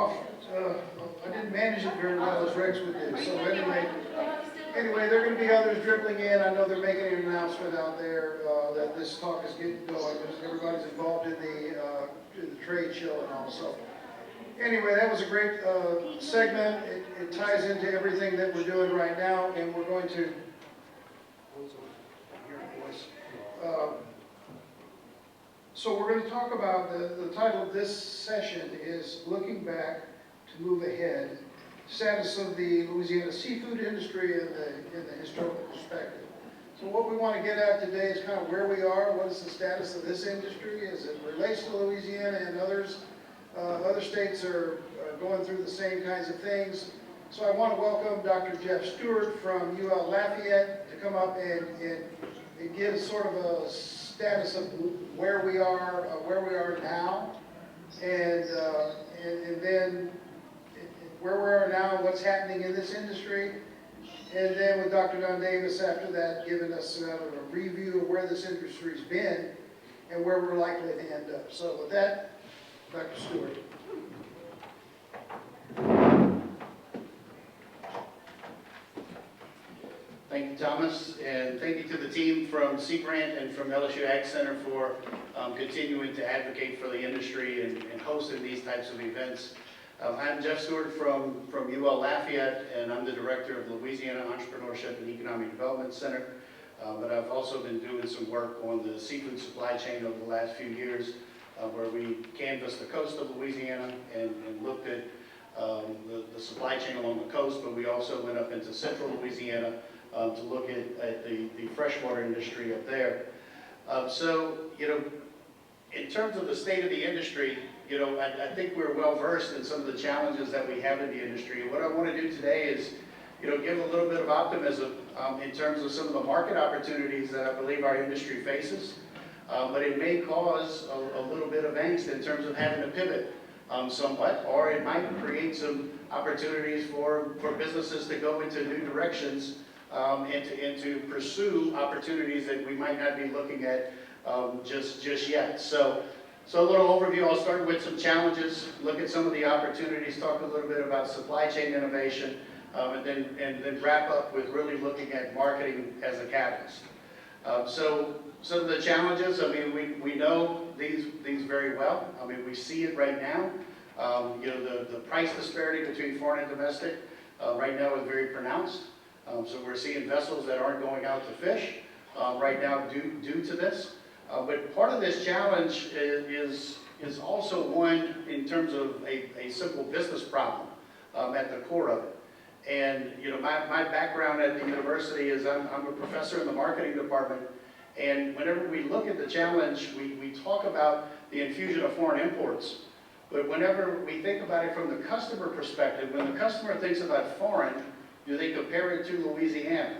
off. I didn't manage it very well as Rex would do. So anyway, there are going to be others dribbling in. I know they're making an announcement out there that this talk is getting going because everybody's involved in the trade show and all. So anyway, that was a great segment. It ties into everything that we're doing right now, and we're going to. So we're going to talk about, the title of this session is Looking Back to Move Ahead, Status of the Louisiana Seafood Industry in the Historical Perspective. So what we want to get at today is kind of where we are, what is the status of this industry as it relates to Louisiana and others. Other states are going through the same kinds of things. So I want to welcome Dr. Jeff Stewart from UL Lafayette to come up and give sort of a status of where we are now, and then where we are now, what's happening in this industry, and then with Dr. Don Davis after that, giving us a review of where this industry's been and where we're likely to end up. So with that, Dr. Stewart. Thank you, Thomas, and thank you to the team from Sea Grant and from LSU Ag Center for continuing to advocate for the industry and hosting these types of events. I'm Jeff Stewart from UL Lafayette, and I'm the director of Louisiana Entrepreneurship and Economic Development Center. But I've also been doing some work on the seafood supply chain over the last few years, where we canvassed the coast of Louisiana and looked at the supply chain along the coast, but we also went up into central Louisiana to look at the freshwater industry up there. So, in terms of the state of the industry, I think we're well versed in some of the challenges that we have in the industry. What I want to do today is, give a little bit of optimism in terms of some of the market opportunities that I believe our industry faces. But it may cause a little bit of angst in terms of having to pivot somewhat, or it might create some opportunities for businesses to go into new directions and to pursue opportunities that we might not be looking at just yet. So a little overview. I'll start with some challenges, look at some of the opportunities, talk a little bit about supply chain innovation, and then wrap up with really looking at marketing as a catalyst. So some of the challenges, we know these very well. We see it right now. The price disparity between foreign and domestic right now is very pronounced. So we're seeing vessels that aren't going out to fish right now due to this. But part of this challenge is also one in terms of a simple business problem at the core of it. And my background at the university is I'm a professor in the marketing department. And whenever we look at the challenge, we talk about the infusion of foreign imports. But whenever we think about it from the customer perspective, when the customer thinks about foreign, do they compare it to Louisiana?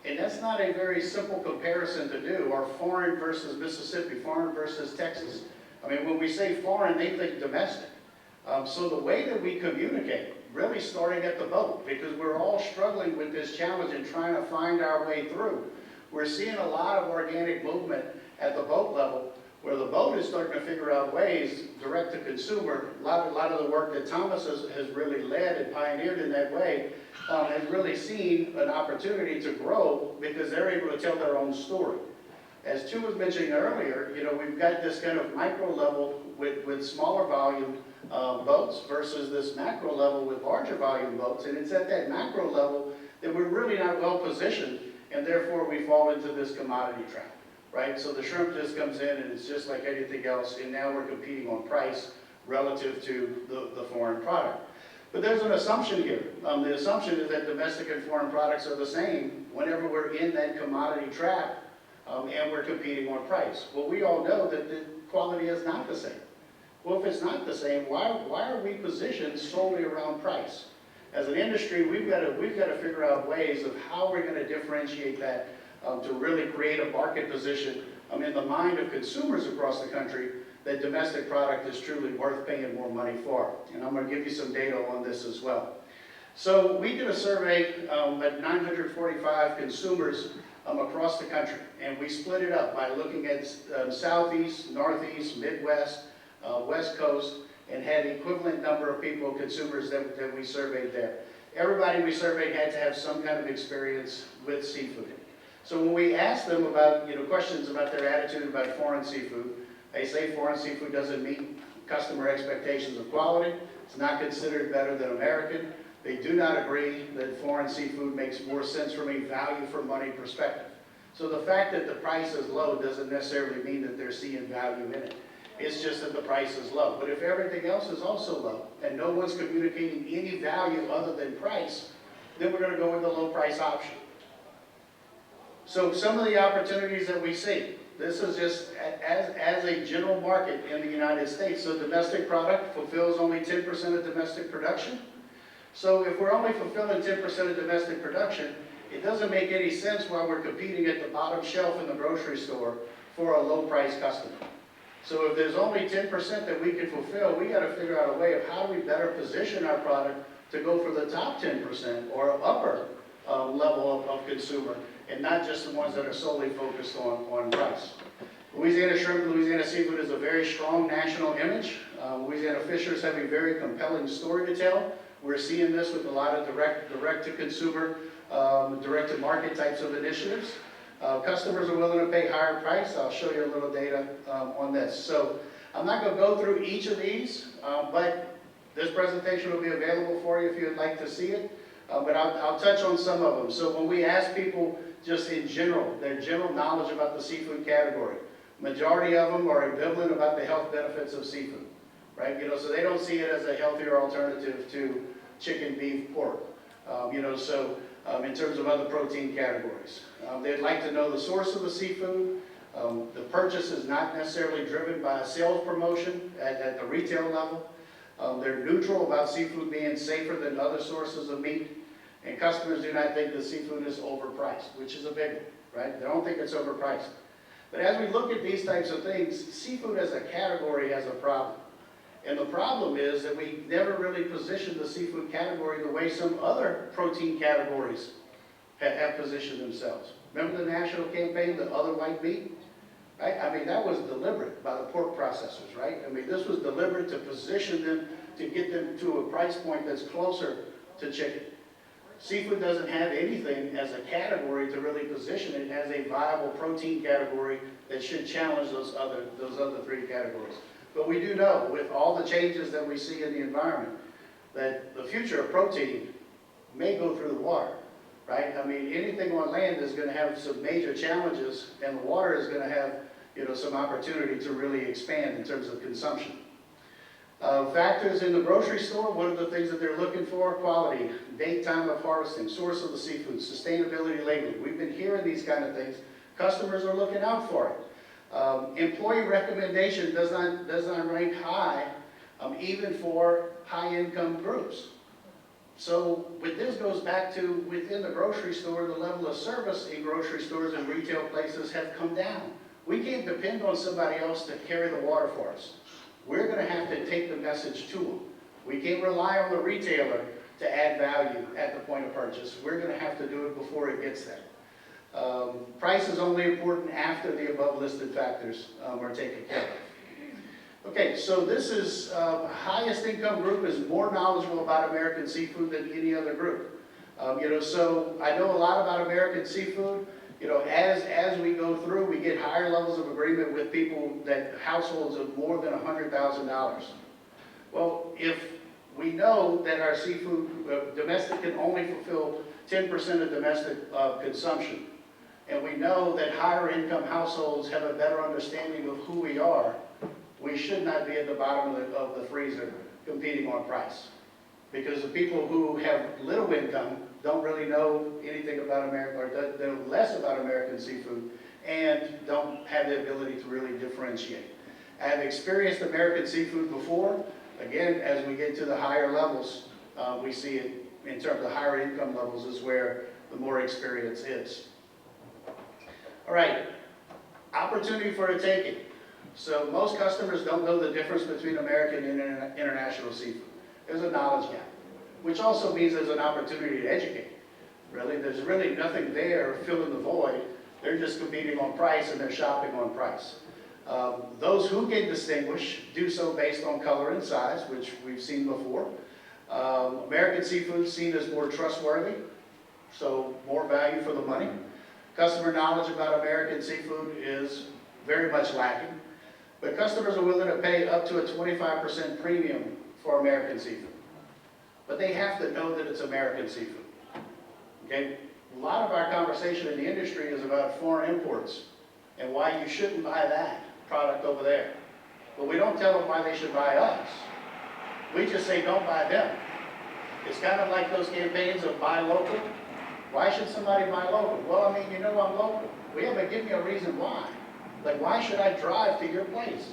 And that's not a very simple comparison to do, or foreign versus Mississippi, foreign versus Texas. When we say foreign, they think domestic. So the way that we communicate, really starting at the boat, because we're all struggling with this challenge and trying to find our way through. We're seeing a lot of organic movement at the boat level, where the boat is starting to figure out ways, direct to consumer. A lot of the work that Thomas has really led and pioneered in that way, has really seen an opportunity to grow because they're able to tell their own story. As Chu was mentioning earlier, we've got this kind of micro level with smaller volume boats versus this macro level with larger volume boats, and it's at that macro level that we're really not well positioned, and therefore we fall into this commodity trap. Right? So the shrimp just comes in and it's just like anything else, and now we're competing on price relative to the foreign product. But there's an assumption here. The assumption is that domestic and foreign products are the same whenever we're in that commodity trap and we're competing on price. Well, we all know that the quality is not the same. Well, if it's not the same, why are we positioned solely around price? As an industry, we've got to figure out ways of how we're going to differentiate that to really create a market position in the mind of consumers across the country that domestic product is truly worth paying more money for. And I'm going to give you some data on this as well. So we did a survey at 945 consumers across the country, and we split it up by looking at Southeast, Northeast, Midwest, West Coast, and had equivalent number of people, consumers that we surveyed there. Everybody we surveyed had to have some kind of experience with seafood. So when we asked them about, questions about their attitude about foreign seafood, they say foreign seafood doesn't meet customer expectations of quality. It's not considered better than American. They do not agree that foreign seafood makes more sense from a value for money perspective. So the fact that the price is low doesn't necessarily mean that they're seeing value in it. It's just that the price is low. But if everything else is also low, and no one's communicating any value other than price, then we're going to go with the low price option. So some of the opportunities that we see, this is just as a general market in the United States. So domestic product fulfills only 10% of domestic production. So if we're only fulfilling 10% of domestic production, it doesn't make any sense while we're competing at the bottom shelf in the grocery store for a low price customer. So if there's only 10% that we can fulfill, we got to figure out a way of how do we better position our product to go for the top 10% or upper level of consumer, and not just the ones that are solely focused on price. Louisiana Shrimp, Louisiana Seafood is a very strong national image. Louisiana Fishers have a very compelling story to tell. We're seeing this with a lot of direct-to-consumer, direct-to-market types of initiatives. Customers are willing to pay higher price. I'll show you a little data on this. So I'm not going to go through each of these, but this presentation will be available for you if you'd like to see it. But I'll touch on some of them. So when we ask people just in general, their general knowledge about the seafood category, majority of them are ambivalent about the health benefits of seafood, right? So they don't see it as a healthier alternative to chicken, beef, pork. In terms of other protein categories. They'd like to know the source of the seafood. The purchase is not necessarily driven by a sales promotion at the retail level. They're neutral about seafood being safer than other sources of meat. And customers do not think the seafood is overpriced, which is a big one, right? They don't think it's overpriced. But as we look at these types of things, seafood as a category has a problem. And the problem is that we never really positioned the seafood category the way some other protein categories have positioned themselves. Remember the national campaign, the other white meat? Right? I mean, that was deliberate by the pork processors, right? I mean, this was deliberate to position them, to get them to a price point that's closer to chicken. Seafood doesn't have anything as a category to really position it as a viable protein category that should challenge those other three categories. But we do know, with all the changes that we see in the environment, that the future of protein may go through the water, right? I mean, anything on land is going to have some major challenges, and the water is going to have, some opportunity to really expand in terms of consumption. Factors in the grocery store, what are the things that they're looking for? Quality, date, time of harvesting, source of the seafood, sustainability labeling. We've been hearing these kind of things. Customers are looking out for it. Employee recommendation does not rank high, even for high-income groups. So this goes back to within the grocery store, the level of service in grocery stores and retail places have come down. We can't depend on somebody else to carry the water for us. We're going to have to take the message to them. We can't rely on the retailer to add value at the point of purchase. We're going to have to do it before it gets there. Price is only important after the above listed factors are taken care of. Okay, so this is highest income group is more knowledgeable about American seafood than any other group. So I know a lot about American seafood. As we go through, we get higher levels of agreement with people that households of more than $100,000. Well, if we know that our seafood domestic can only fulfill 10% of domestic consumption, and we know that higher income households have a better understanding of who we are, we should not be at the bottom of the freezer competing on price. Because the people who have little income don't really know anything about America, or know less about American seafood, and don't have the ability to really differentiate. I have experienced American seafood before. Again, as we get to the higher levels, we see it in terms of higher income levels is where the more experience is. All right, opportunity for a taking. So most customers don't know the difference between American and international seafood. There's a knowledge gap, which also means there's an opportunity to educate. Really, there's really nothing there filling the void. They're just competing on price and they're shopping on price. Those who can distinguish do so based on color and size, which we've seen before. American seafood is seen as more trustworthy, so more value for the money. Customer knowledge about American seafood is very much lacking, but customers are willing to pay up to a 25% premium for American seafood. But they have to know that it's American seafood. Okay? A lot of our conversation in the industry is about foreign imports and why you shouldn't buy that product over there. But we don't tell them why they should buy us. We just say don't buy them. It's kind of like those campaigns of buy local. Why should somebody buy local? Well, I mean, you know I'm local. We haven't given you a reason why. Like, why should I drive to your place?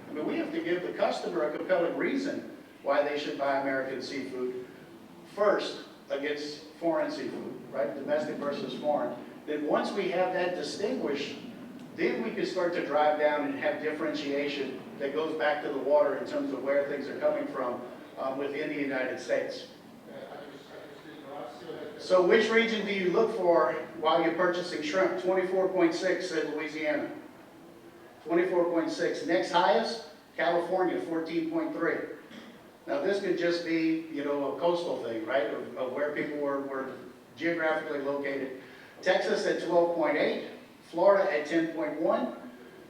I mean, we have to give the customer a compelling reason why they should buy American seafood first against foreign seafood, right? Domestic versus foreign. Then once we have that distinguished, then we can start to drive down and have differentiation that goes back to the water in terms of where things are coming from within the United States. So which region do you look for while you're purchasing shrimp? 24.6 in Louisiana. 24.6. Next highest, California, 14.3. Now this could just be, you know, a coastal thing, right, of where people were geographically located. Texas at 12.8, Florida at 10.1,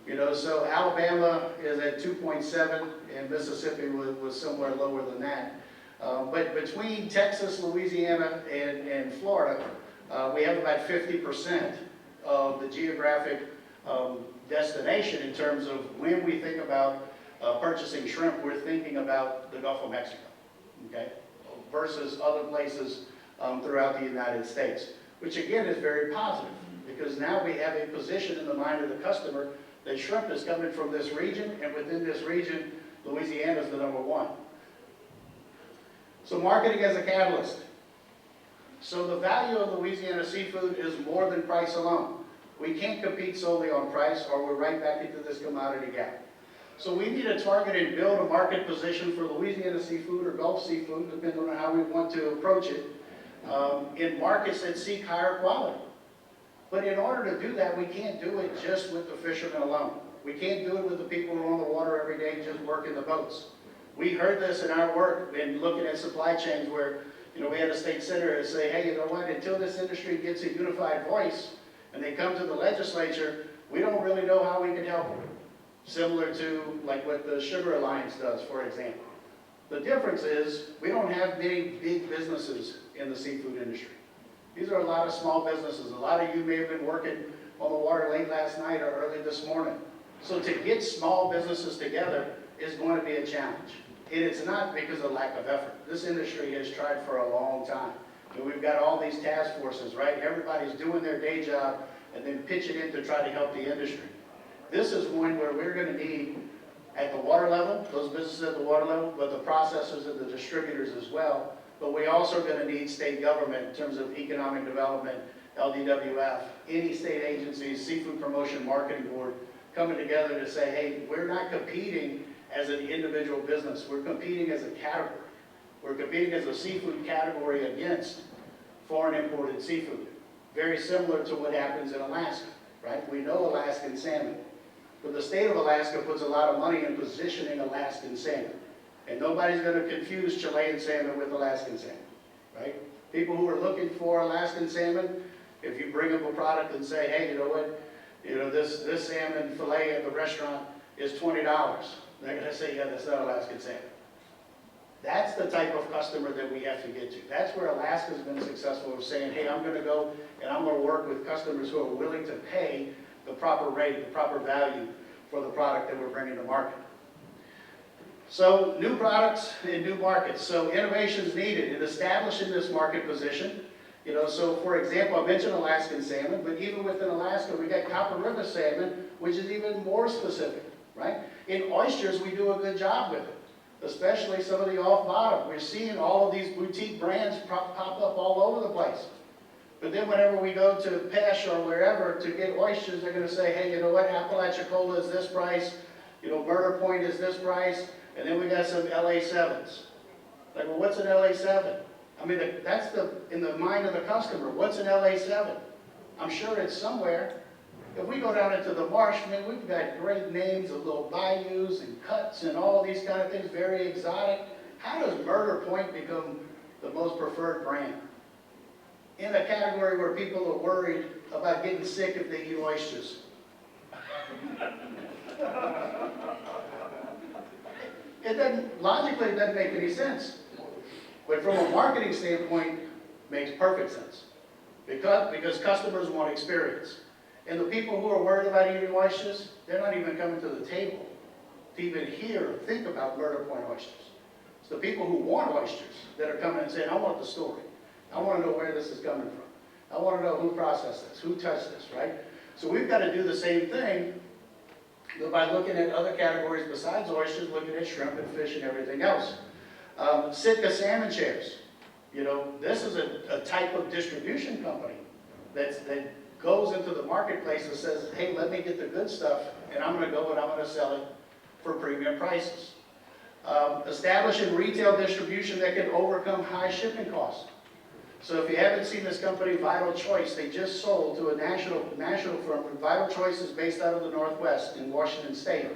you know, so Alabama is at 2.7, and Mississippi was somewhere lower than that. But between Texas, Louisiana, and Florida, we have about 50% of the geographic destination in terms of when we think about purchasing shrimp, we're thinking about the Gulf of Mexico, okay, versus other places throughout the United States, which again is very positive because now we have a position in the mind of the customer that shrimp is coming from this region, and within this region, Louisiana is the #1. So marketing as a catalyst. So the value of Louisiana seafood is more than price alone. We can't compete solely on price or we're right back into this commodity gap. So we need to target and build a market position for Louisiana seafood or Gulf seafood, depending on how we want to approach it, in markets that seek higher quality. But in order to do that, we can't do it just with the fishermen alone. We can't do it with the people who are on the water every day just working the boats. We heard this in our work in looking at supply chains where, you know, we had a state senator say, hey, you know what, until this industry gets a unified voice and they come to the legislature, we don't really know how we can help them. Similar to like what the Sugar Alliance does, for example. The difference is we don't have many big businesses in the seafood industry. These are a lot of small businesses. A lot of you may have been working on the water late last night or early this morning. So to get small businesses together is going to be a challenge. And it's not because of lack of effort. This industry has tried for a long time. And we've got all these task forces, right? Everybody's doing their day job and then pitching in to try to help the industry. This is one where we're going to need, at the water level, those businesses at the water level, but the processors and the distributors as well. But we also are going to need state government in terms of economic development, LDWF, any state agencies, Seafood Promotion Marketing Board, coming together to say, hey, we're not competing as an individual business. We're competing as a category. We're competing as a seafood category against foreign imported seafood. Very similar to what happens in Alaska, right? We know Alaskan salmon. But the state of Alaska puts a lot of money in positioning Alaskan salmon. And nobody's going to confuse Chilean salmon with Alaskan salmon, right? People who are looking for Alaskan salmon, if you bring them a product and say, hey, you know what, you know, this salmon fillet at the restaurant is $20. They're going to say, yeah, that's not Alaskan salmon. That's the type of customer that we have to get to. That's where Alaska's been successful of saying, hey, I'm going to go and I'm going to work with customers who are willing to pay the proper rate, the proper value for the product that we're bringing to market. So new products in new markets. So innovation is needed in establishing this market position. You know, so for example, I mentioned Alaskan salmon, but even within Alaska, we got Copper River salmon, which is even more specific, right? In oysters, we do a good job with it, especially some of the off-bottom. We're seeing all of these boutique brands pop up all over the place. But then whenever we go to Pesh or wherever to get oysters, they're going to say, hey, you know what, Apalachicola is this price, you know, Murder Point is this price, and then we got some LA7s. Like, well, what's an LA7? I mean, that's in the mind of the customer. What's an LA7? I'm sure it's somewhere. If we go down into the marsh, man, we've got great names of little bayous and cuts and all these kind of things, very exotic. How does Murder Point become the most preferred brand? In a category where people are worried about getting sick if they eat oysters. Logically, it doesn't make any sense. But from a marketing standpoint, makes perfect sense. Because customers want experience. And the people who are worried about eating oysters, they're not even coming to the table to even hear or think about Murder Point oysters. It's the people who want oysters that are coming and saying, I want the story. I want to know where this is coming from. I want to know who processed this, who touched this, right? So we've got to do the same thing by looking at other categories besides oysters, looking at shrimp and fish and everything else. Sitka salmon chairs. You know, this is a type of distribution company that goes into the marketplace and says, hey, let me get the good stuff, and I'm going to go and I'm going to sell it for premium prices. Establishing retail distribution that can overcome high shipping costs. So if you haven't seen this company, Vital Choice, they just sold to a national firm. Vital Choice is based out of the Northwest in Washington State.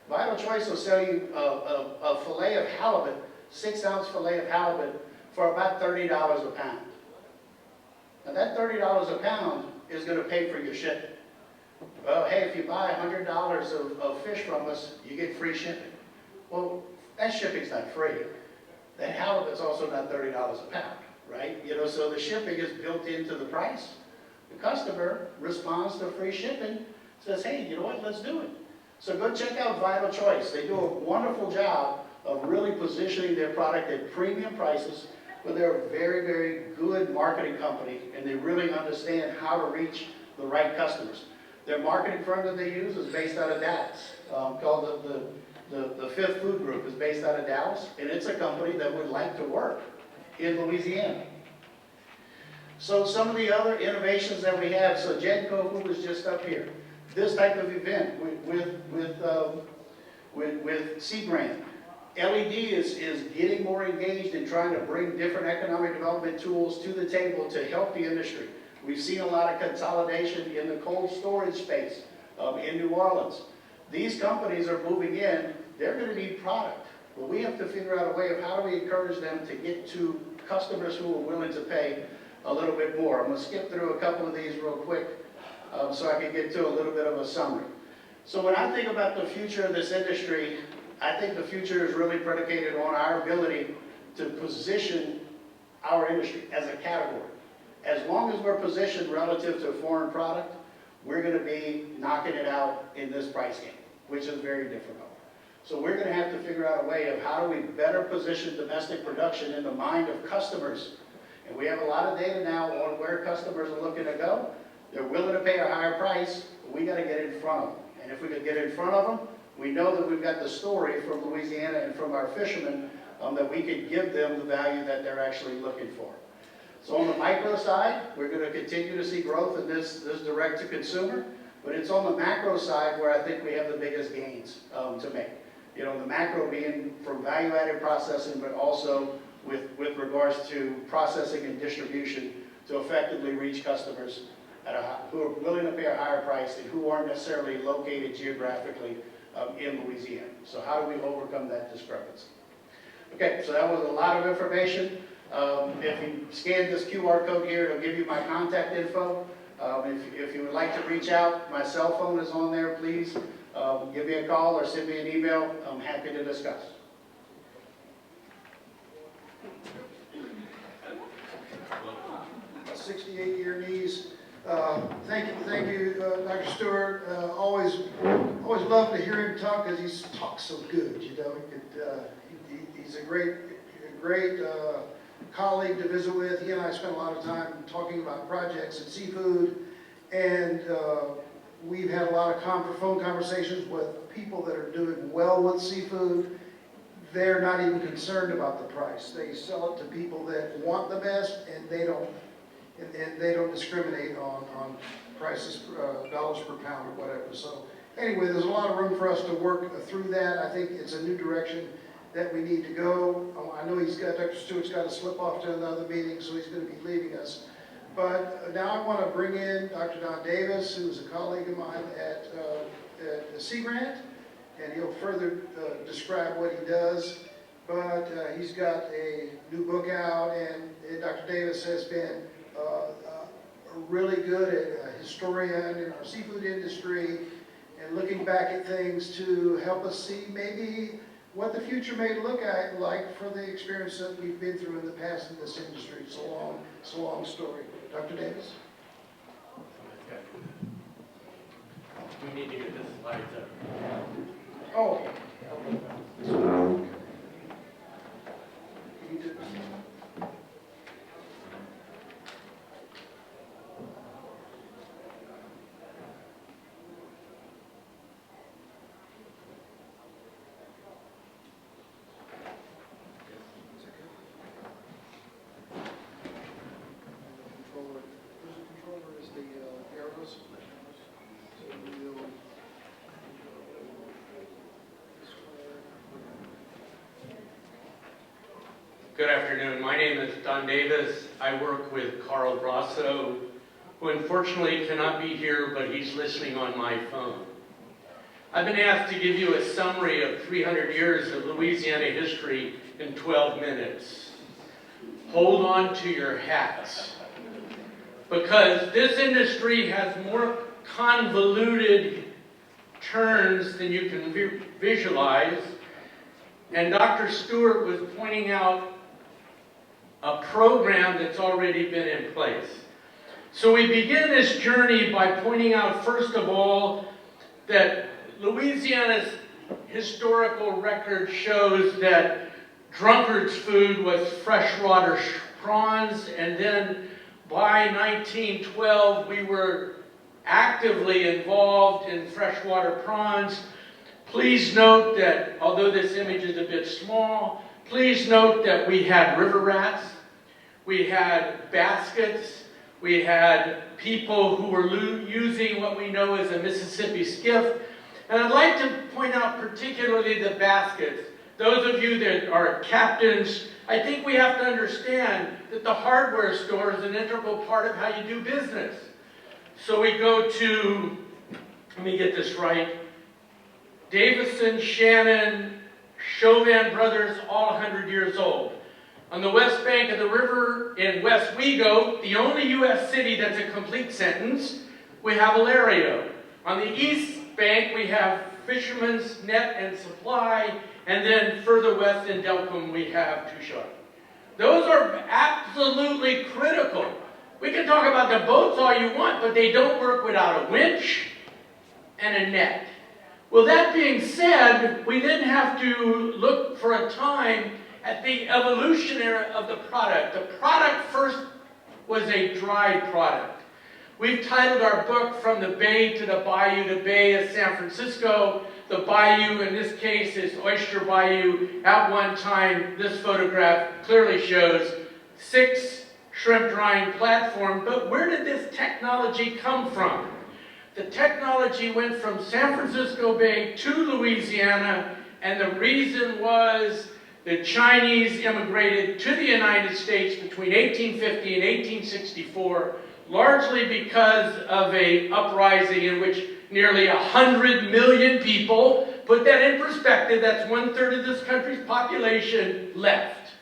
Vital Choice will sell you a fillet of halibut, 6-ounce fillet of halibut, for about $30 a pound. Now that $30 a pound is going to pay for your shipping. Well, hey, if you buy $100 of fish from us, you get free shipping. Well, that shipping's not free. That halibut's also not $30 a pound, right? You know, so the shipping is built into the price. The customer responds to free shipping, says, hey, you know what, let's do it. So go check out Vital Choice. They do a wonderful job of really positioning their product at premium prices, but they're a very, very good marketing company, and they really understand how to reach the right customers. Their marketing firm that they use is based out of Dallas, called the Fifth Food Group is based out of Dallas, and it's a company that would like to work in Louisiana. So some of the other innovations that we have, so Genco, who was just up here, this type of event with Sea Brand. LED is getting more engaged in trying to bring different economic development tools to the table to help the industry. We've seen a lot of consolidation in the cold storage space in New Orleans. These companies are moving in, they're going to need product. But we have to figure out a way of how do we encourage them to get to customers who are willing to pay a little bit more. I'm going to skip through a couple of these real quick so I can get to a little bit of a summary. So when I think about the future of this industry, I think the future is really predicated on our ability to position our industry as a category. As long as we're positioned relative to a foreign product, we're going to be knocking it out in this price game, which is very difficult. So we're going to have to figure out a way of how do we better position domestic production in the mind of customers. And we have a lot of data now on where customers are looking to go. They're willing to pay a higher price, but we got to get in front of them. And if we can get in front of them, we know that we've got the story from Louisiana and from our fishermen that we can give them the value that they're actually looking for. So on the micro side, we're going to continue to see growth in this direct-to-consumer, but it's on the macro side where I think we have the biggest gains to make. You know, the macro being from value-added processing, but also with regards to processing and distribution to effectively reach customers who are willing to pay a higher price and who aren't necessarily located geographically in Louisiana. So how do we overcome that discrepancy? Okay, so that was a lot of information. If you scan this QR code here, it'll give you my contact info. If you would like to reach out, my cell phone is on there, please. Give me a call or send me an email. I'm happy to discuss. 68-year knees. Thank you, Dr. Stewart. Always love to hear him talk because he talks so good. You know, he's a great colleague to visit with. He and I spent a lot of time talking about projects and seafood, and we've had a lot of phone conversations with people that are doing well with seafood. They're not even concerned about the price. They sell it to people that want the best, and they don't discriminate on prices, dollars per pound or whatever. So anyway, there's a lot of room for us to work through that. I think it's a new direction that we need to go. I know Dr. Stewart's got to slip off to another meeting, so he's going to be leaving us. But now I want to bring in Dr. Don Davis, who is a colleague of mine at Sea Grant, and he'll further describe what he does. But he's got a new book out, and Dr. Davis has been really good at a historian in our seafood industry and looking back at things to help us see maybe what the future may look like for the experience that we've been through in the past in this industry. It's a long story. Dr. Davis? We need to get this slides up. Oh. Good afternoon. My name is Don Davis. I work with Carl Brasso, who unfortunately cannot be here, but he's listening on my phone. I've been asked to give you a summary of 300 years of Louisiana history in 12 minutes. Hold on to your hats, because this industry has more convoluted turns than you can visualize. And Dr. Stewart was pointing out a program that's already been in place. So we begin this journey by pointing out, first of all, that Louisiana's historical record shows that Drunkard's food was freshwater prawns, and then by 1912 we were actively involved in freshwater prawns. Please note that, although this image is a bit small, please note that we had river rats, we had baskets, we had people who were using what we know as a Mississippi skiff. And I'd like to point out particularly the baskets. Those of you that are captains, I think we have to understand that the hardware store is an integral part of how you do business. So we go to, let me get this right, Davison, Shannon, Chauvin brothers, all 100 years old. On the west bank of the river in West Wego, the only U.S. city that's a complete sentence, we have Alario. On the east bank, we have Fisherman's Net and Supply, and then further west in Delcombe, we have Touchard. Those are absolutely critical. We can talk about the boats all you want, but they don't work without a winch and a net. Well, that being said, we then have to look for a time at the evolution of the product. The product first was a dried product. We've titled our book From the Bay to the Bayou. The Bay is San Francisco. The bayou, in this case, is Oyster Bayou. At one time, this photograph clearly shows 6 shrimp drying platforms. But where did this technology come from? The technology went from San Francisco Bay to Louisiana, and the reason was the Chinese immigrated to the United States between 1850 and 1864, largely because of an uprising in which nearly 100 million people, put that in perspective, that's 1/3 of this country's population, left.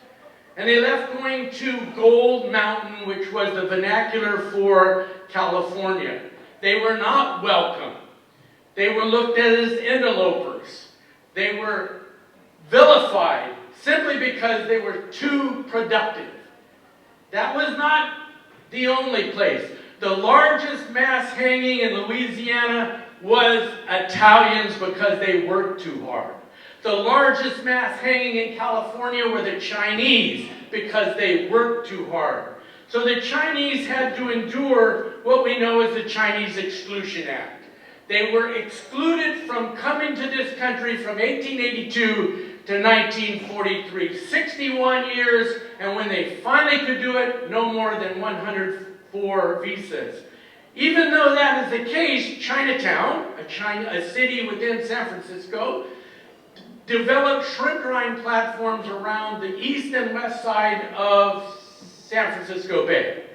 And they left going to Gold Mountain, which was the vernacular for California. They were not welcome. They were looked at as interlopers. They were vilified simply because they were too productive. That was not the only place. The largest mass hanging in Louisiana was Italians because they worked too hard. The largest mass hanging in California were the Chinese because they worked too hard. So the Chinese had to endure what we know as the Chinese Exclusion Act. They were excluded from coming to this country from 1882 to 1943. 61 years, and when they finally could do it, no more than 104 visas. Even though that is the case, Chinatown, a city within San Francisco, developed shrimp drying platforms around the east and west side of San Francisco Bay.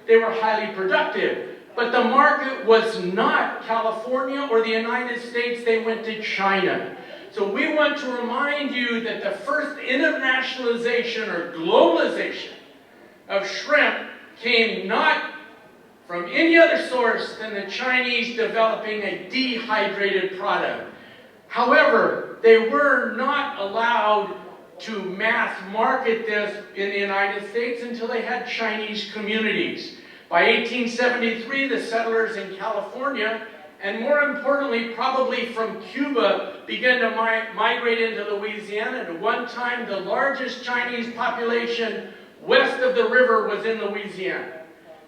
they were highly productive. But the market was not California or the United States, they went to China. So we want to remind you that the first internationalization or globalization of shrimp came not from any other source than the Chinese developing a dehydrated product. However, they were not allowed to mass market this in the United States until they had Chinese communities. By 1873, the settlers in California, and more importantly, probably from Cuba, began to migrate into Louisiana. And at one time, the largest Chinese population west of the river was in Louisiana.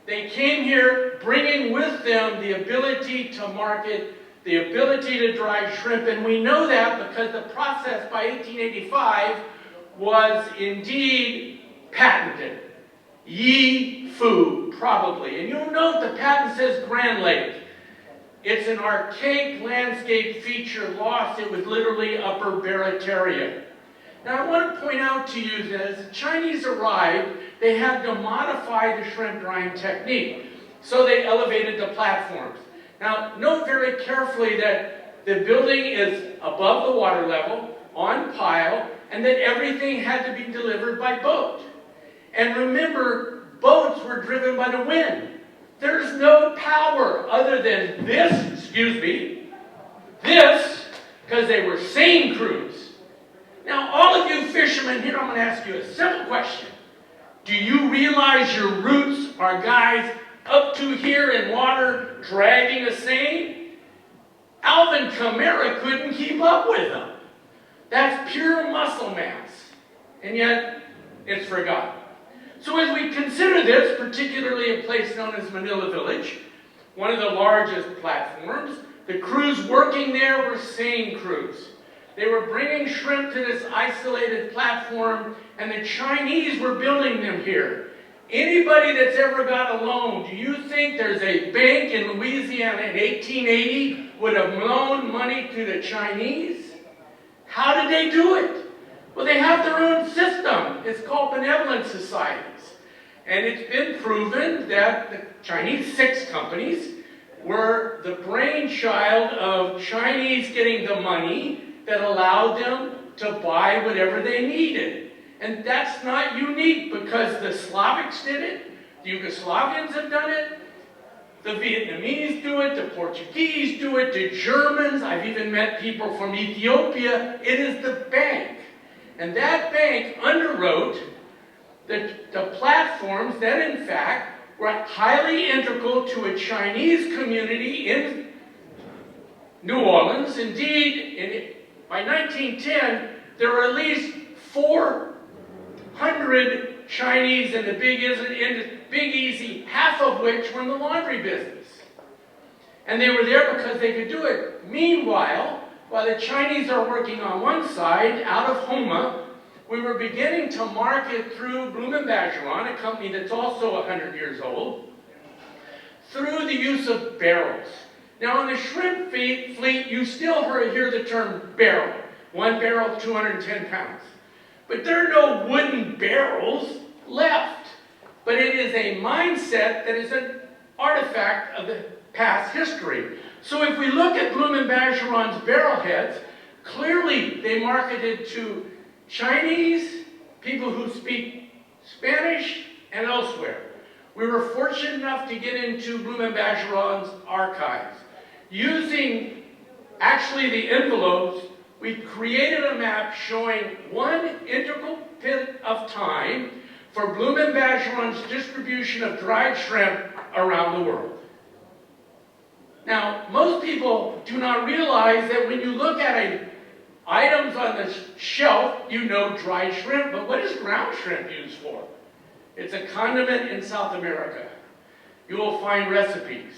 They came here bringing with them the ability to market, the ability to dry shrimp, and we know that because the process by 1885 was indeed patented. Yi Fu, probably. And you'll note the patent says Grand Lake. It's an archaic landscape feature lost. It was literally Upper Barataria. Now I want to point out to you that as the Chinese arrived, they had to modify the shrimp drying technique. So they elevated the platforms. Now note very carefully that the building is above the water level, on pile, and that everything had to be delivered by boat. And remember, boats were driven by the wind. There's no power other than this, because they were seine crews. Now, all of you fishermen here, I'm going to ask you a simple question. Do you realize your roots are guys up to here in water dragging a seine? Alvin Kamara couldn't keep up with them. That's pure muscle mass. And yet, it's forgotten. So as we consider this, particularly a place known as Manila Village, one of the largest platforms, the crews working there were seine crews. They were bringing shrimp to this isolated platform, and the Chinese were building them here. Anybody that's ever got a loan, do you think there's a bank in Louisiana in 1880 would have loaned money to the Chinese? How did they do it? Well, they have their own system. It's called benevolent societies. And it's been proven that the Chinese 6 companies were the brainchild of Chinese getting the money that allowed them to buy whatever they needed. And that's not unique because the Slavics did it, the Yugoslavians have done it, the Vietnamese do it, the Portuguese do it, the Germans, I've even met people from Ethiopia. It is the bank. And that bank underwrote the platforms that, in fact, were highly integral to a Chinese community in New Orleans. Indeed, by 1910, there were at least 400 Chinese in the Big Easy, half of which were in the laundry business. And they were there because they could do it. Meanwhile, while the Chinese are working on one side, out of Homa, we were beginning to market through Bloom & Bergeron, a company that's also 100 years old, through the use of barrels. Now, on the shrimp fleet, you still hear the term barrel. 1 barrel, 210 pounds. But there are no wooden barrels left. But it is a mindset that is an artifact of the past history. So if we look at Bloom & Bergeron's barrel heads, clearly they marketed to Chinese, people who speak Spanish, and elsewhere. We were fortunate enough to get into Bloom & Bergeron's archives. Using actually the envelopes, we created a map showing one integral bit of time for Bloom & Bergeron's distribution of dried shrimp around the world. Now, most people do not realize that when you look at items on the shelf, you know dried shrimp, but what is ground shrimp used for? It's a condiment in South America. You will find recipes.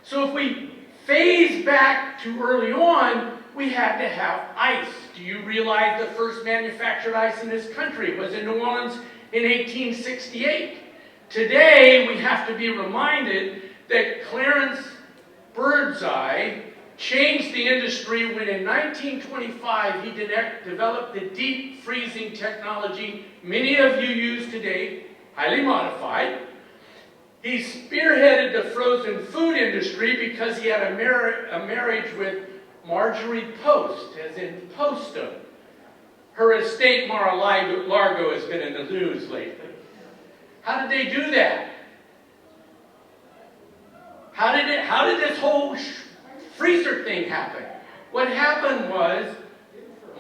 So if we phase back to early on, we had to have ice. Do you realize the first manufactured ice in this country was in New Orleans in 1868? Today, we have to be reminded that Clarence Birdseye changed the industry when in 1925 he developed the deep freezing technology many of you use today, highly modified. He spearheaded the frozen food industry because he had a marriage with Marjorie Post, as in Posto. Her estate, Mar-a-Lago, has been in the news lately. How did they do that? How did this whole freezer thing happen? What happened was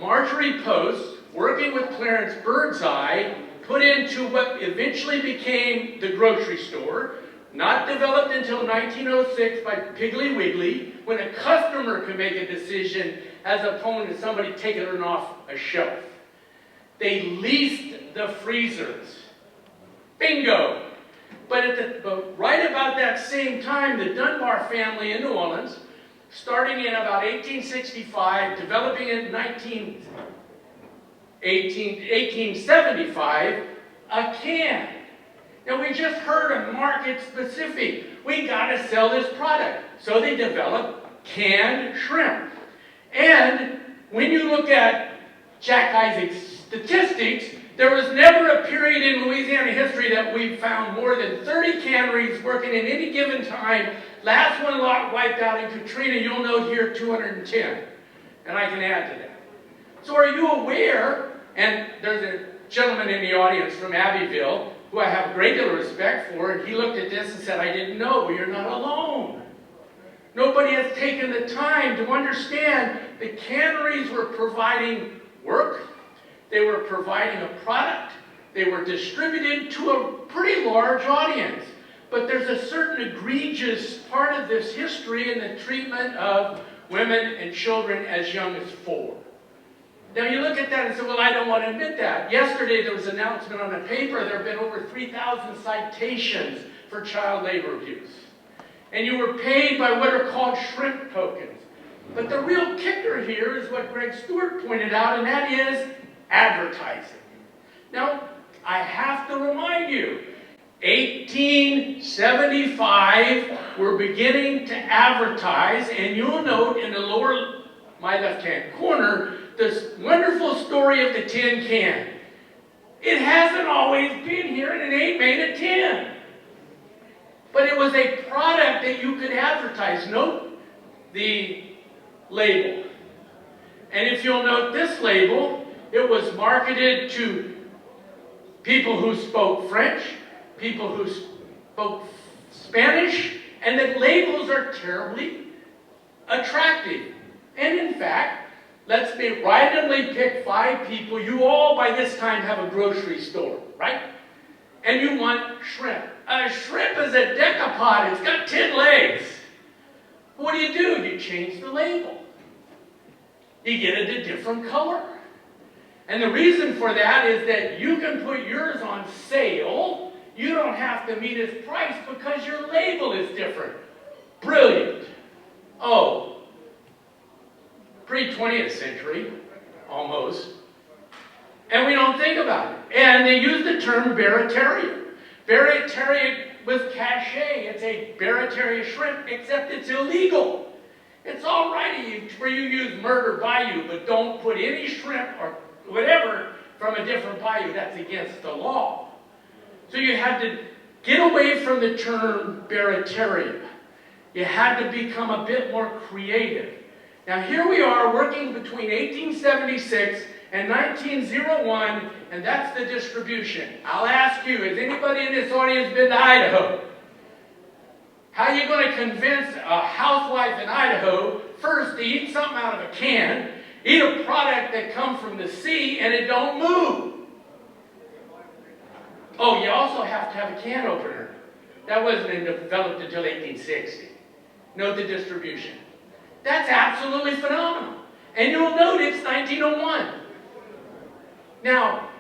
Marjorie Post, working with Clarence Birdseye, put into what eventually became the grocery store, not developed until 1906 by Piggly Wiggly, when a customer could make a decision as opposed to somebody taking it off a shelf. They leased the freezers. Bingo! But right about that same time, the Dunbar family in New Orleans, starting in about 1865, developing in 1875, a can. Now we just heard of market specific. We got to sell this product. So they developed canned shrimp. And when you look at Jack Isaac's statistics, there was never a period in Louisiana history that we found more than 30 canneries working at any given time. Last one lot wiped out in Katrina, you'll note here 210. And I can add to that. So are you aware, and there's a gentleman in the audience from Abbeville who I have great deal of respect for, and he looked at this and said, I didn't know. Well, you're not alone. Nobody has taken the time to understand the canneries were providing work. They were providing a product. They were distributed to a pretty large audience. But there's a certain egregious part of this history in the treatment of women and children as young as 4. Now you look at that and say, well, I don't want to admit that. Yesterday there was an announcement on a paper, there have been over 3,000 citations for child labor abuse. And you were paid by what are called shrimp tokens. But the real kicker here is what Greg Stewart pointed out, and that is advertising. Now, I have to remind you, 1875, we're beginning to advertise, and you'll note in the lower, my left-hand corner, this wonderful story of the tin can. It hasn't always been here, and it ain't made a tin. But it was a product that you could advertise. Note the label. And if you'll note this label, it was marketed to people who spoke French, people who spoke Spanish, and the labels are terribly attractive. And in fact, let's be randomly pick 5 people. You all by this time have a grocery store, right? And you want shrimp. A shrimp is a decapod. It's got 10 legs. What do? You change the label. You get it a different color. And the reason for that is that you can put yours on sale. You don't have to meet its price because your label is different. Brilliant. Oh, pre-20th century, almost. And we don't think about it. And they use the term Barataria. Barataria with cachet. It's a Barataria shrimp, except it's illegal. It's all right for you to use murder bayou, but don't put any shrimp or whatever from a different bayou. That's against the law. So you had to get away from the term Barataria. You had to become a bit more creative. Now here we are working between 1876 and 1901, and that's the distribution. I'll ask you, has anybody in this audience been to Idaho? How are you going to convince a housewife in Idaho first to eat something out of a can, eat a product that comes from the sea, and it don't move? Oh, you also have to have a can opener. That wasn't developed until 1860. Note the distribution. That's absolutely phenomenal. And you'll note it's 1901. Now,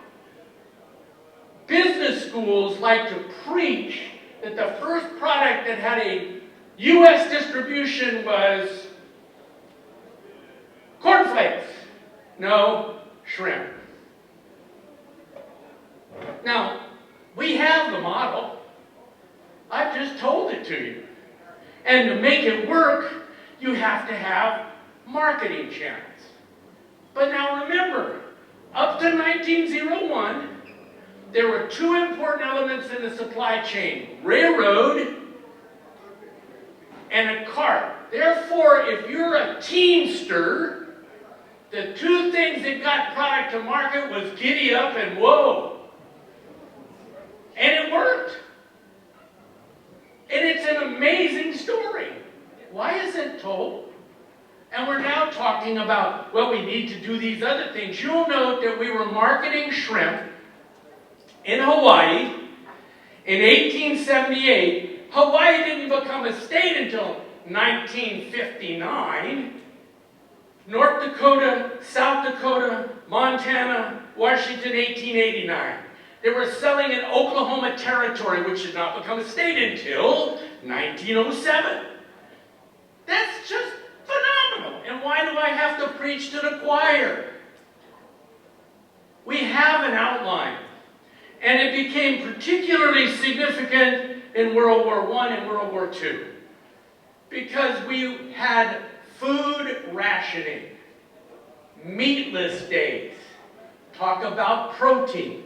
business schools like to preach that the first product that had a U.S. distribution was cornflakes. No, shrimp. Now, we have the model. I've just told it to you. And to make it work, you have to have marketing channels. But now remember, up to 1901, there were two important elements in the supply chain: railroad and a cart. Therefore, if you're a teamster, the two things that got product to market was giddy up and whoa. And it worked. And it's an amazing story. Why isn't it told? And we're now talking about, well, we need to do these other things. You'll note that we were marketing shrimp in Hawaii in 1878. Hawaii didn't become a state until 1959. North Dakota, South Dakota, Montana, Washington, 1889. They were selling in Oklahoma Territory, which did not become a state until 1907. That's just phenomenal. And why do I have to preach to the choir? We have an outline. And it became particularly significant in World War I and World War II. Because we had food rationing, meatless days, talk about protein.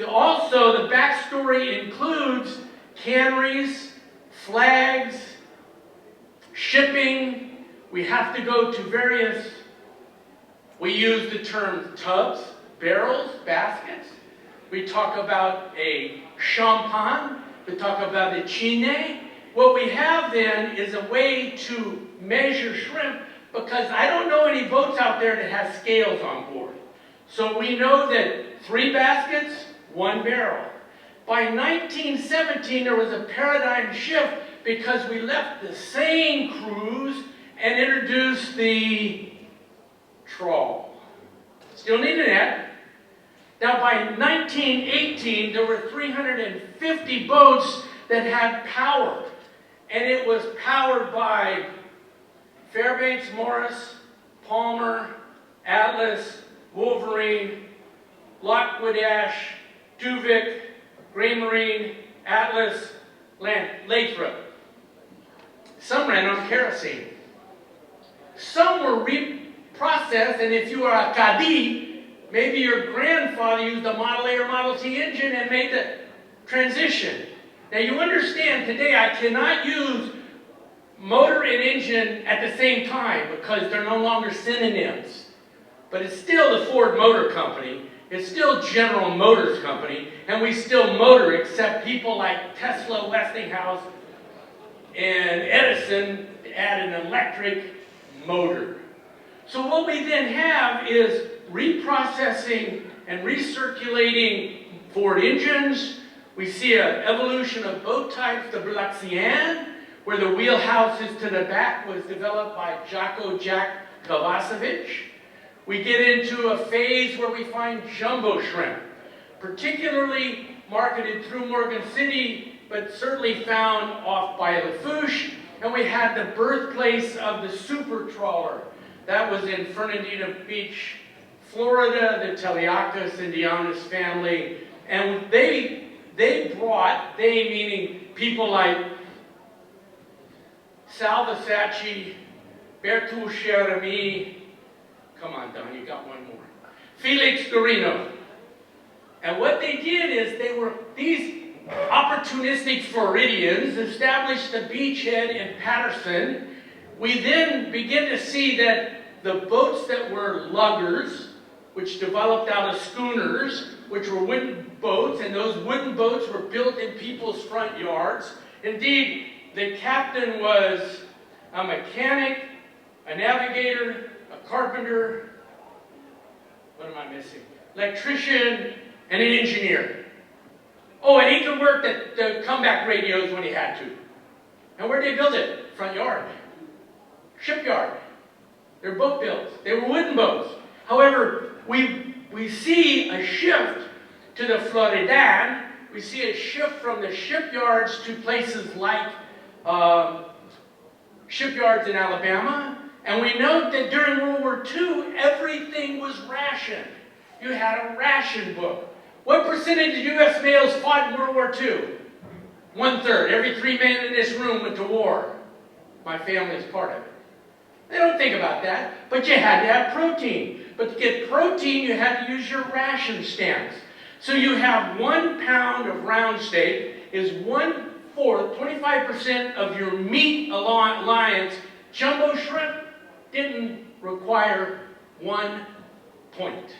Also, the backstory includes canneries, flags, shipping. We have to go to various, we use the term tubs, barrels, baskets. We talk about a champagne. We talk about a chine. What we have then is a way to measure shrimp, because I don't know any boats out there that have scales on board. So we know that 3 baskets, 1 barrel. By 1917, there was a paradigm shift because we left the seine cruise and introduced the trawl. Still need a net. Now by 1918, there were 350 boats that had power. And it was powered by Fairbanks Morris, Palmer, Atlas, Wolverine, Lockwood Ash, Duvik, Gray Marine, Atlas, Lathrop. Some ran on kerosene. Some were reprocessed, and if you are a Cadi, maybe your grandfather used a Model A or Model T engine and made the transition. Now you understand today I cannot use motor and engine at the same time because they're no longer synonyms. But it's still the Ford Motor Company, it's still General Motors Company, and we still motor, except people like Tesla, Westinghouse, and Edison add an electric motor. So what we then have is reprocessing and recirculating Ford engines. We see an evolution of boat types. The Blaxian, where the wheelhouse is to the back, was developed by Jaco Jack Kovacevic. We get into a phase where we find jumbo shrimp, particularly marketed through Morgan City, but certainly found off by Lafourche. And we had the birthplace of the super trawler. That was in Fernandina Beach, Florida, the Teliacas and Dianis family. And they brought, they meaning people like Sal Versace, Bertou Cherami, come on, Don, you got one more. Felix Garino. And what they did is these opportunistic Floridians established a beachhead in Patterson. We then begin to see that the boats that were luggers, which developed out of schooners, which were wooden boats, and those wooden boats were built in people's front yards. Indeed, the captain was a mechanic, a navigator, a carpenter, what am I missing? Electrician, and an engineer. Oh, and he could work the comeback radios when he had to. And where'd they build it? Front yard. Shipyard. They're boat builds. They were wooden boats. However, we see a shift to the Floridan. We see a shift from the shipyards to places like shipyards in Alabama. And we note that during World War II, everything was rationed. You had a ration book. What percentage of U.S. males fought in World War II? 1/3. Every 3 men in this room went to war. My family is part of it. They don't think about that. But you had to have protein. But to get protein, you had to use your ration stamps. So you have 1 pound of round steak is 1/4, 25% of your meat allowance. Jumbo shrimp didn't require 1 point.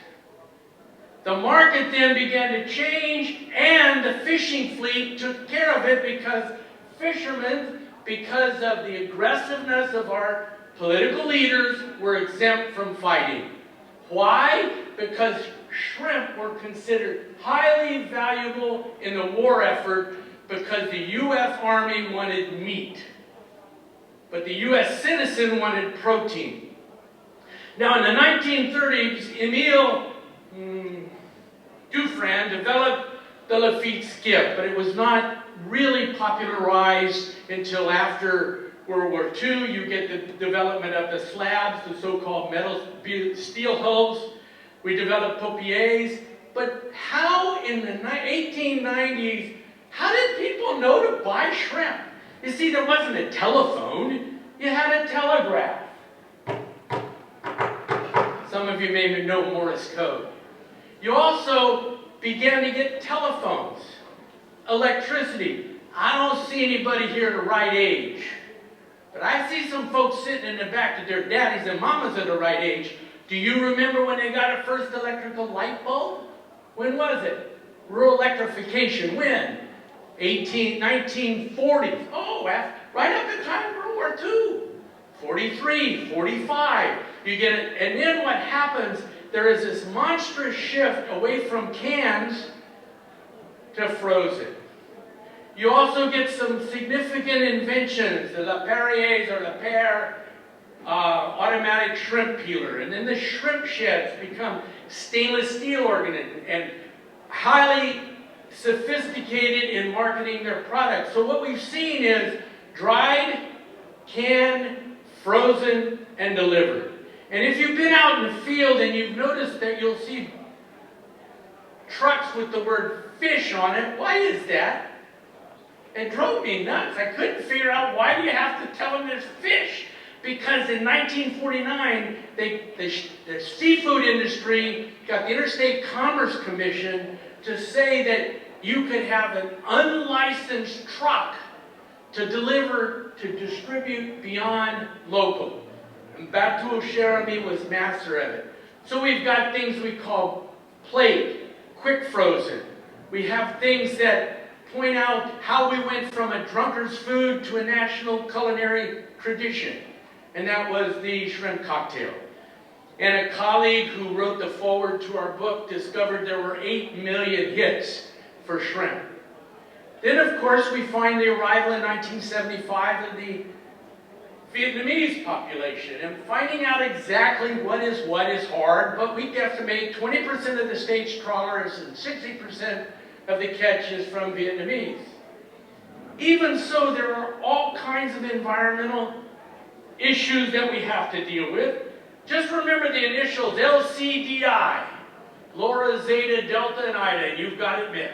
The market then began to change, and the fishing fleet took care of it because fishermen, because of the aggressiveness of our political leaders, were exempt from fighting. Why? Because shrimp were considered highly valuable in the war effort because the U.S. Army wanted meat, but the U.S. citizen wanted protein. Now, in the 1930s, Emile Dufresne developed the Lafitte skiff, but it was not really popularized until after World War II. You get the development of the slabs, the so-called steel hulls. We developed popiers. But how in the 1890s, how did people know to buy shrimp? You see, there wasn't a telephone. You had a telegraph. Some of you may know Morse code. You also began to get telephones, electricity. I don't see anybody here the right age, but I see some folks sitting in the back that their daddies and mamas are the right age. Do you remember when they got a first electrical light bulb? When was it? Rural electrification, when? 1940s. Oh, right up the time of World War II. 43, 45. You get it. And then what happens, there is this monstrous shift away from cans to frozen. You also get some significant inventions, the La Perrier's or La Perre automatic shrimp peeler. And then the shrimp sheds become stainless steel organisms and highly sophisticated in marketing their products. So what we've seen is dried, canned, frozen, and delivered. And if you've been out in the field and you've noticed that you'll see trucks with the word fish on it, why is that? It drove me nuts. I couldn't figure out why do you have to tell them there's fish? Because in 1949, the seafood industry got the Interstate Commerce Commission to say that you could have an unlicensed truck to deliver, to distribute beyond local. And Batu Cherami was master of it. So we've got things we call plate, quick frozen. We have things that point out how we went from a drunkard's food to a national culinary tradition. And that was the shrimp cocktail. And a colleague who wrote the foreword to our book discovered there were 8 million hits for shrimp. Then, of course, we find the arrival in 1975 of the Vietnamese population. And finding out exactly what is hard, but we guesstimate 20% of the state's trawlers and 60% of the catch is from Vietnamese. Even so, there are all kinds of environmental issues that we have to deal with. Just remember the initials LCDI, Laura, Zeta, Delta, and Ida, and you've got it meant.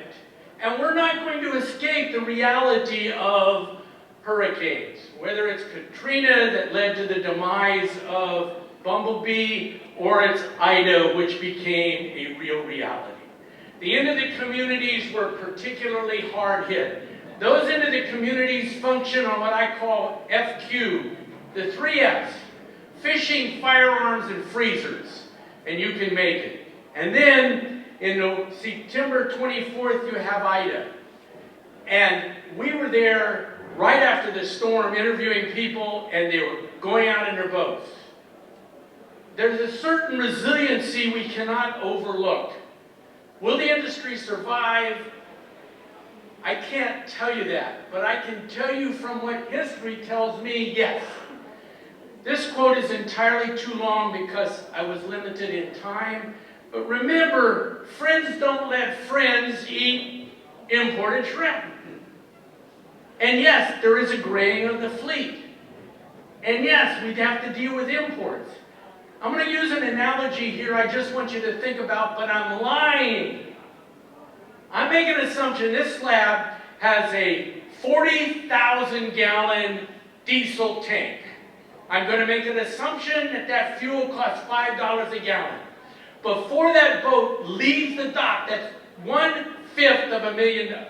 And we're not going to escape the reality of hurricanes, whether it's Katrina that led to the demise of Bumblebee, or it's Ida, which became a real reality. The end of the communities were particularly hard hit. Those end of the communities function on what I call FQ, the 3 Fs, fishing, firearms, and freezers, and you can make it. And then, in September 24th, you have Ida. And we were there right after the storm interviewing people, and they were going out in their boats. There's a certain resiliency we cannot overlook. Will the industry survive? I can't tell you that, but I can tell you from what history tells me, yes. This quote is entirely too long because I was limited in time. But remember, friends don't let friends eat imported shrimp. And yes, there is a graying of the fleet. And yes, we'd have to deal with imports. I'm going to use an analogy here I just want you to think about, but I'm lying. I make an assumption this slab has a 40,000 gallon diesel tank. I'm going to make an assumption that that fuel costs $5 a gallon. Before that boat leaves the dock, that's 1/5 of $1 million.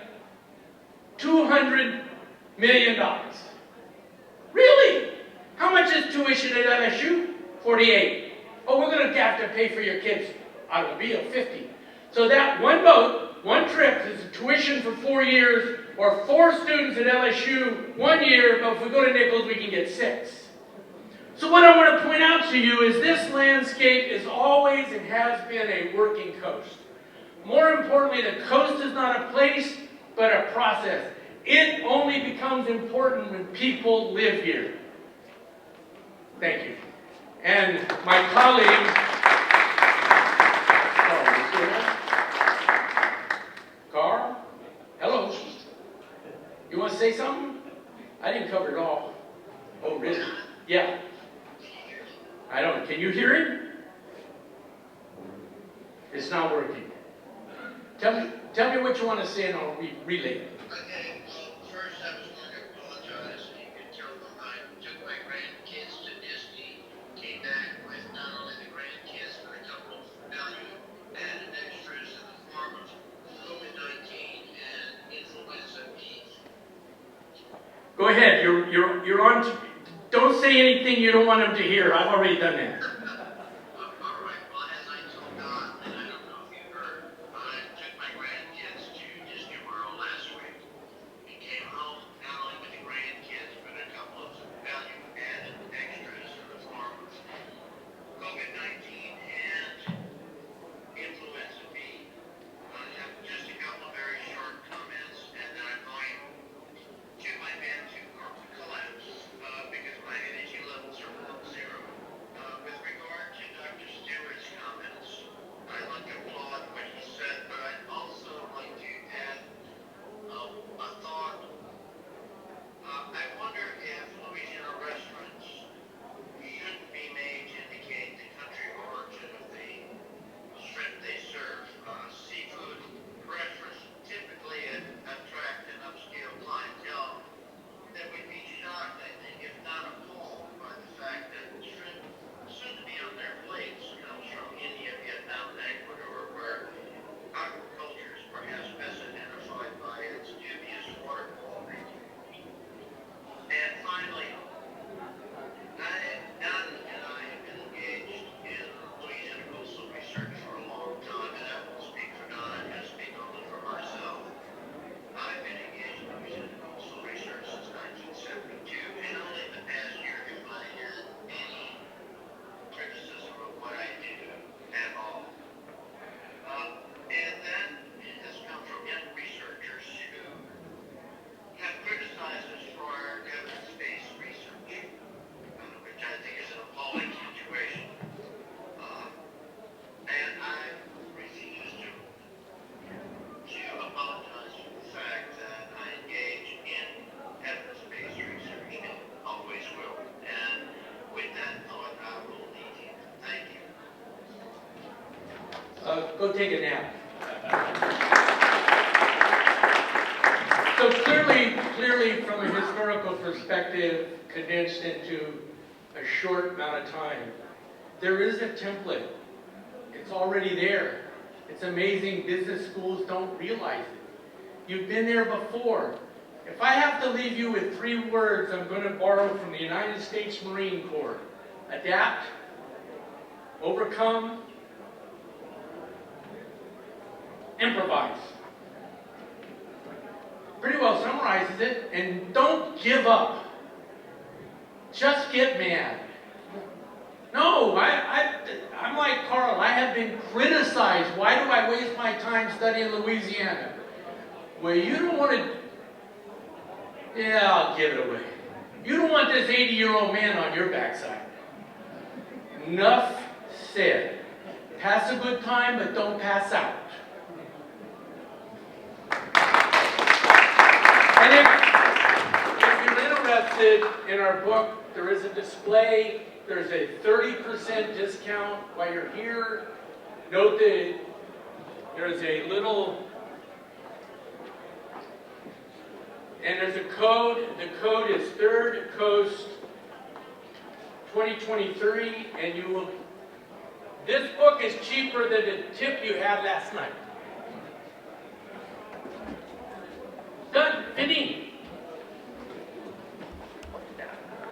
$200 million. Really? How much is tuition at LSU? 48. Oh, we're going to have to pay for your kids' automobile, 50. So that one boat, one trip is tuition for 4 years, or 4 students at LSU 1 year, but if we go to Nichols, we can get 6. So what I want to point out to you is this landscape is always and has been a working coast. More importantly, the coast is not a place, but a process. It only becomes important when people live here. Thank you. And my colleague, Carl, hello. You want to say something? I didn't cover it all. Oh, really? Yeah. I don't. Can you hear it? It's not working. Tell me what you want to say and I'll relay it. Okay, well, first I was going to apologize. You could tell them I took my grandkids to Disney, came back with not only the grandkids, but a couple of value-added extras in the form of COVID-19 and influenza B. Go ahead. You're on. Don't say anything you don't want them to hear. I've already done that. All right, well, as I told Don, and I don't know if you heard, I took my grandkids to Disney World last week. We came home not only with the grandkids, but a couple of value-added extras in the form of COVID-19 and influenza B. I have just a couple of very short comments, and then I'm going to my bed to collapse because my energy levels are below zero. With regard to Dr. Stewart's comments, I'd like to applaud what he said, but I'd also like to add a thought. I wonder if Louisiana restaurants shouldn't be made to indicate the country of origin of the shrimp they serve. Seafood restaurants typically attract an upscale clientele that would be shocked, I think, if not appalled, by the fact that shrimp soon to be on their plates comes from India, Vietnam, and Ecuador, where aquaculture is perhaps best identified by its dubious water quality. And finally, Don and I have been engaged in Louisiana coastal research for a long time, and I won't speak for Don, I'm going to speak only for myself. I've been engaged in Louisiana coastal research since 1972, and only in the past year have I had any criticism of what I do at all. And that has come from young researchers who have criticized us for our evidence-based research, which I think is an appalling situation. And I refuse to apologize for the fact that I engage in evidence-based research and always will. And with that thought, I will leave you. Thank you. Go take a nap. So clearly from a historical perspective, condensed into a short amount of time, there is a template. It's already there. It's amazing business schools don't realize it. You've been there before. If I have to leave you with 3 words, I'm going to borrow from the United States Marine Corps. Adapt, overcome, improvise. Pretty well summarizes it. And don't give up. Just get mad. No, I'm like Carl. I have been criticized. Why do I waste my time studying Louisiana? Well, you don't want to... Yeah, I'll give it away. You don't want this 80-year-old man on your backside. Enough said. Pass a good time, but don't pass out. And if you're interested in our book, there is a display. There's a 30% discount while you're here. Note that there's a little, and there's a code. The code is Third Coast 2023, and you will, this book is cheaper than the tip you had last night. fitting